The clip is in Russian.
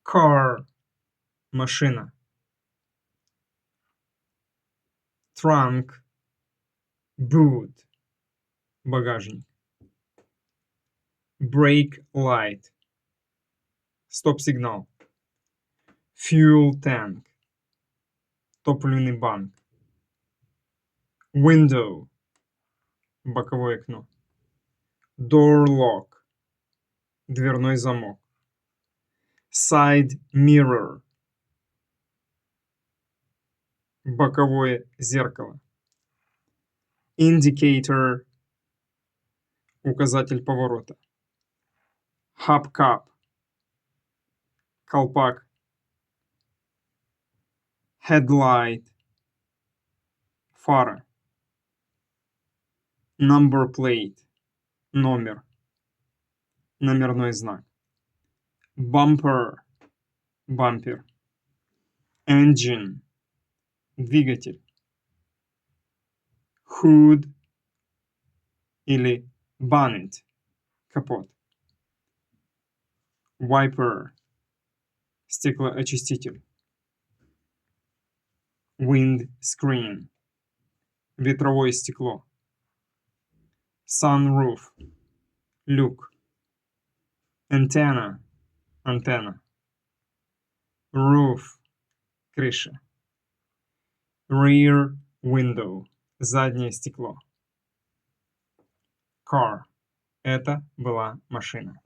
Car – машина. Trunk – boot – багажник. Brake light – стоп-сигнал. Fuel tank – топливный бак. Window – боковое окно. Door lock – дверной замок. Side mirror – боковое зеркало. Indicator – указатель поворота. Hubcap – колпак. Headlight – фара. Number plate – номер. Номерной знак. Bumper – бампер. Engine – двигатель. Hood или bonnet – капот. Wiper – стеклоочиститель. Windscreen – ветровое стекло. Sunroof – люк. Antenna – антенна. Roof – крыша. Rear window – заднее стекло. Car – это была машина.